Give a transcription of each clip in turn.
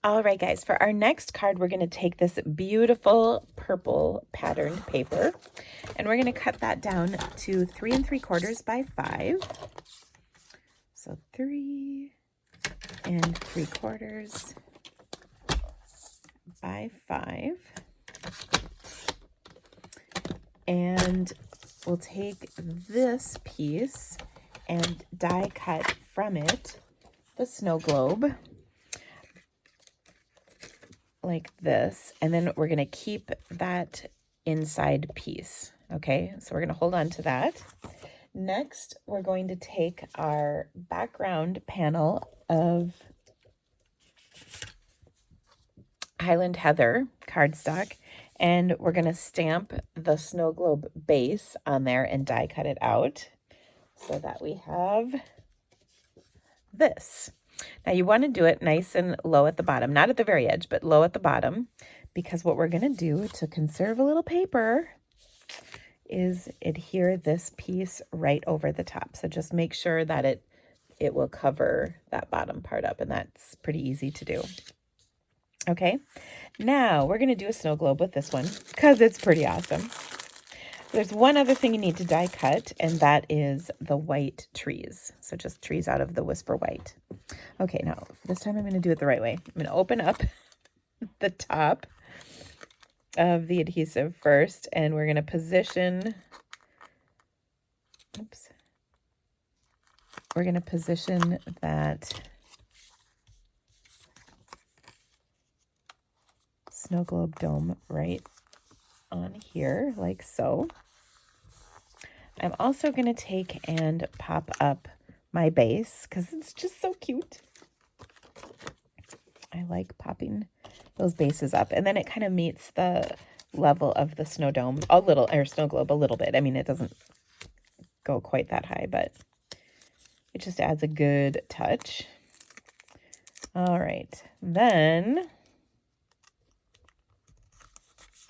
All right, guys, for our next card, we're going to take this beautiful purple patterned paper and we're going to cut that down to 3 3/4 by 5. So 3 3/4 by 5. And we'll take this piece and die cut from it the snow globe like this, and then we're going to keep that inside piece. Okay, so we're going to hold on to that. Next, we're going to take our background panel of Highland Heather cardstock, and we're going to stamp the snow globe base on there and die cut it out so that we have this. Now you want to do it nice and low at the bottom, not at the very edge, but low at the bottom, because what we're going to do to conserve a little paper is adhere this piece right over the top. So just make sure that it will cover that bottom part up, and that's pretty easy to do. Okay, now we're going to do a snow globe with this one because it's pretty awesome. There's one other thing you need to die cut, and that is the white trees. So just trees out of the Whisper White. Okay, now this time I'm going to do it the right way. I'm going to open up the top of the adhesive first, and we're going to position, we're going to position that snow globe dome right on here, like so. I'm also going to take and pop up my base because it's just so cute. I like popping those bases up, and then it kind of meets the level of the snow dome a little, or snow globe a little bit. I mean, it doesn't go quite that high, but it just adds a good touch. All right, then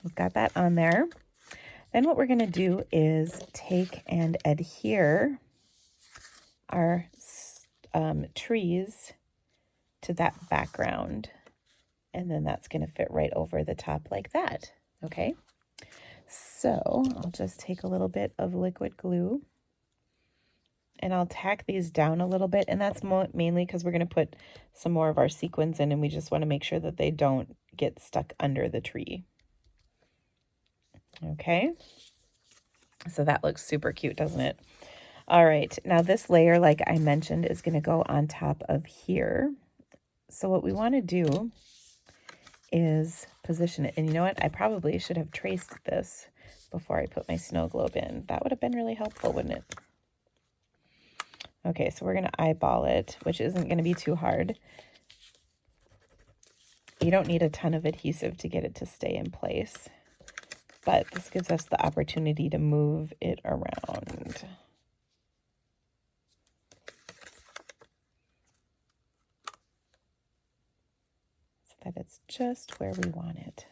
we've got that on there. Then what we're going to do is take and adhere our trees to that background, and then that's going to fit right over the top like that. Okay, so I'll just take a little bit of liquid glue and I'll tack these down a little bit, and that's mainly because we're going to put some more of our sequins in, and we just want to make sure that they don't get stuck under the tree. Okay, so that looks super cute, doesn't it? All right, now this layer, like I mentioned, is going to go on top of here. So what we want to do is position it. And you know what? I probably should have traced this before I put my snow globe in. That would have been really helpful, wouldn't it? Okay, so we're going to eyeball it, which isn't going to be too hard. You don't need a ton of adhesive to get it to stay in place, but this gives us the opportunity to move it around. So that it's just where we want it.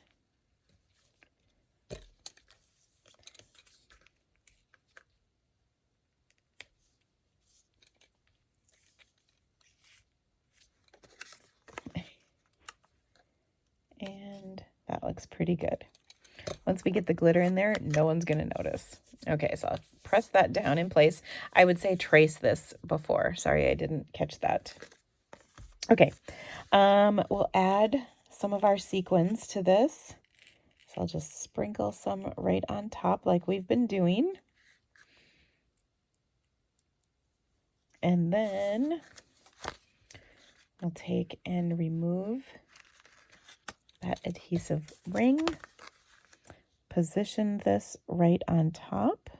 And that looks pretty good. Once we get the glitter in there, no one's going to notice. Okay, so I'll press that down in place. I would say trace this before. Sorry, I didn't catch that. Okay, we'll add some of our sequins to this. So I'll just sprinkle some right on top like we've been doing. And then I'll take and remove that adhesive ring. Position this right on top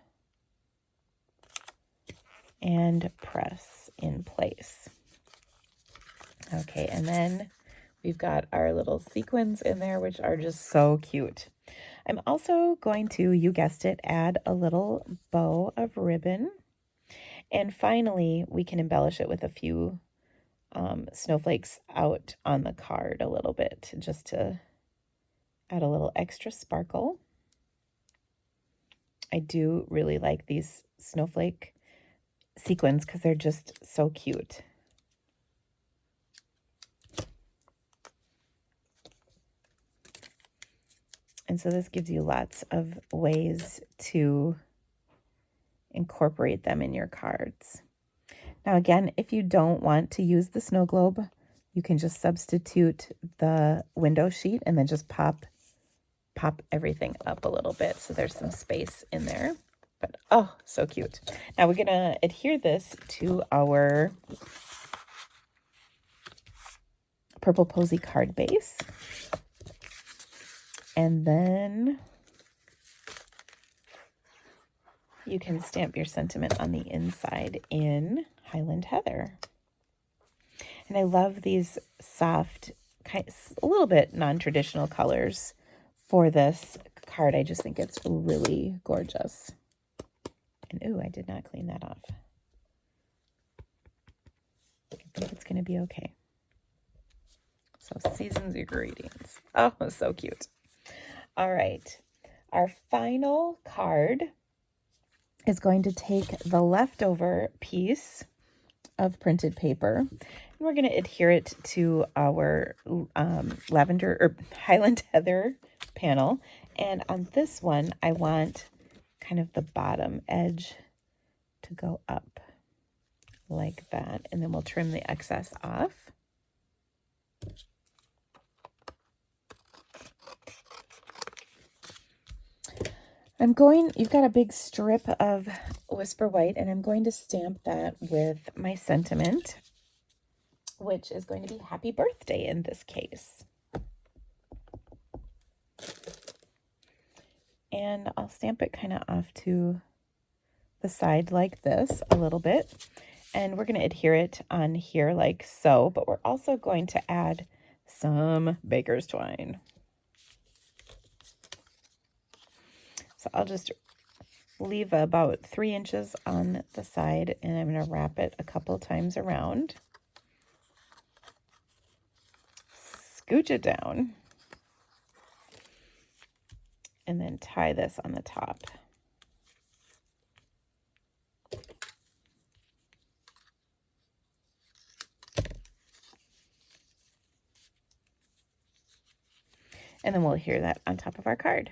and press in place. Okay, and then we've got our little sequins in there, which are just so cute. I'm also going to, you guessed it, add a little bow of ribbon. And finally, we can embellish it with a few snowflakes out on the card a little bit, just to add a little extra sparkle. I do really like these snowflake sequins because they're just so cute. And so this gives you lots of ways to incorporate them in your cards. Now again, if you don't want to use the snow globe, you can just substitute the window sheet and then just pop everything up a little bit so there's some space in there. But oh, so cute. Now we're gonna adhere this to our Purple Posy card base. And then you can stamp your sentiment on the inside in Highland Heather. And I love these soft, a little bit non-traditional colors for this card. I just think it's really gorgeous. And ooh, I did not clean that off. I think it's going to be okay. So seasons your greetings. Oh, so cute. All right. Our final card is going to take the leftover piece of printed paper, and we're going to adhere it to our lavender or Highland Heather panel. And on this one, I want kind of the bottom edge to go up like that, and then we'll trim the excess off. You've got a big strip of Whisper White, and I'm going to stamp that with my sentiment, which is going to be happy birthday in this case. And I'll stamp it kind of off to the side like this a little bit. And we're going to adhere it on here like so, but we're also going to add some baker's twine. So I'll just leave about 3 inches on the side, and I'm going to wrap it a couple times around. Scooch it down. And then tie this on the top. And then we'll adhere that on top of our card.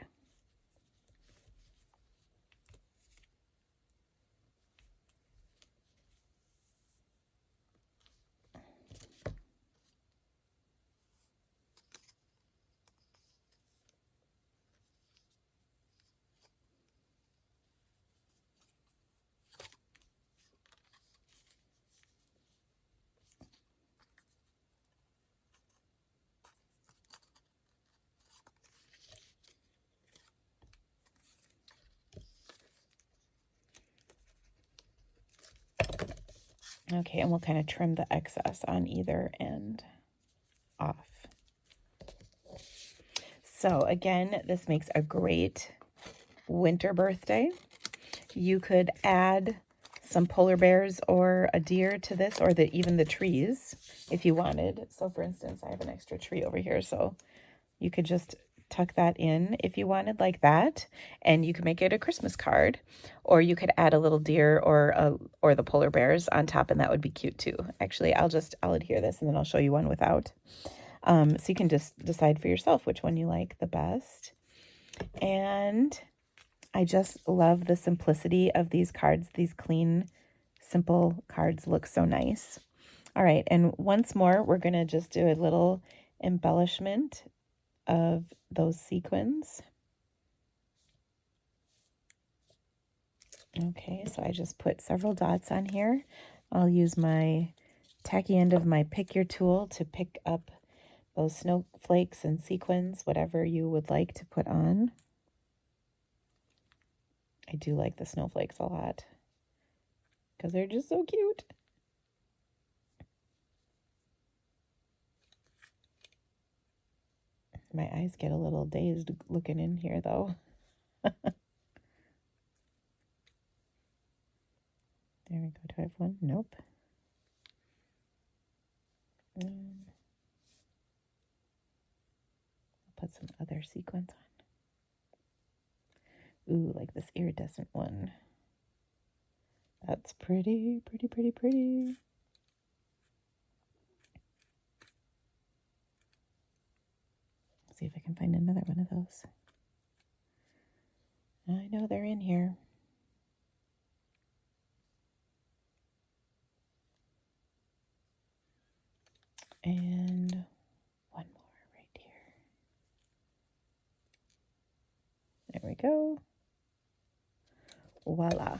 Okay, and we'll kind of trim the excess on either end off. So again, this makes a great winter birthday. You could add some polar bears or a deer to this, or even the trees if you wanted. So for instance, I have an extra tree over here, so you could just tuck that in if you wanted like that, and you could make it a Christmas card, or you could add a little deer or the polar bears on top, and that would be cute too. Actually, I'll adhere this, and then I'll show you one without. So you can just decide for yourself which one you like the best. And I just love the simplicity of these cards. These clean, simple cards look so nice. All right, and once more, we're going to just do a little embellishment of those sequins. Okay, so I just put several dots on here. I'll use my tacky end of my pick your tool to pick up those snowflakes and sequins, whatever you would like to put on. I do like the snowflakes a lot because they're just so cute. My eyes get a little dazed looking in here, though. There we go. Do I have one? Nope. I'll put some other sequins on. Ooh, like this iridescent one. That's pretty, pretty, pretty, pretty. See if I can find another one of those. I know they're in here. And one more right here. There we go. Voila.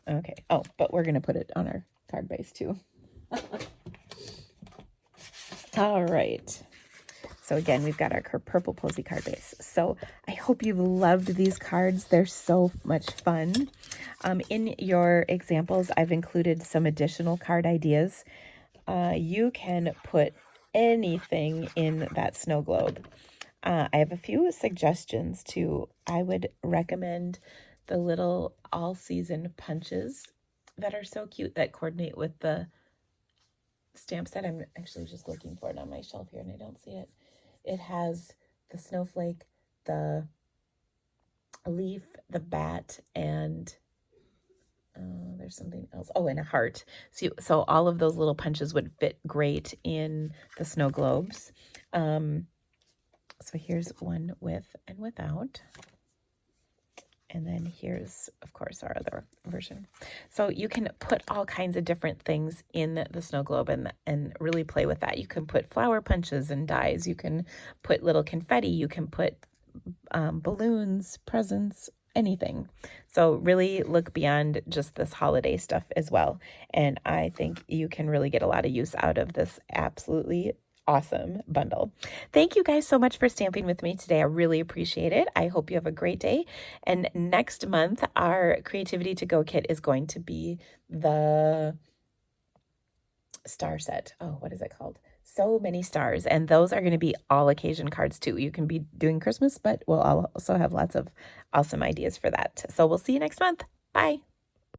Okay. Oh, but we're going to put it on our card base too. All right. So again, we've got our purple posy card base. So I hope you've loved these cards. They're so much fun. In your examples, I've included some additional card ideas. You can put anything in that snow globe. I have a few suggestions too. I would recommend the little all-season punches that are so cute that coordinate with the stamp set. I'm actually just looking for it on my shelf here and I don't see it. It has the snowflake, the leaf, the bat, and there's something else. Oh, and a heart. So all of those little punches would fit great in the snow globes. So here's one with and without. And then here's, of course, our other version. So you can put all kinds of different things in the snow globe and really play with that. You can put flower punches and dies. You can put little confetti. You can put balloons, presents, anything. So really look beyond just this holiday stuff as well. And I think you can really get a lot of use out of this absolutely awesome bundle. Thank you guys so much for stamping with me today. I really appreciate it. I hope you have a great day. And next month, our Creativity to Go kit is going to be the star set. Oh, what is it called? So Many Stars. And those are going to be all occasion cards too. You can be doing Christmas, but we'll also have lots of awesome ideas for that. So we'll see you next month. Bye.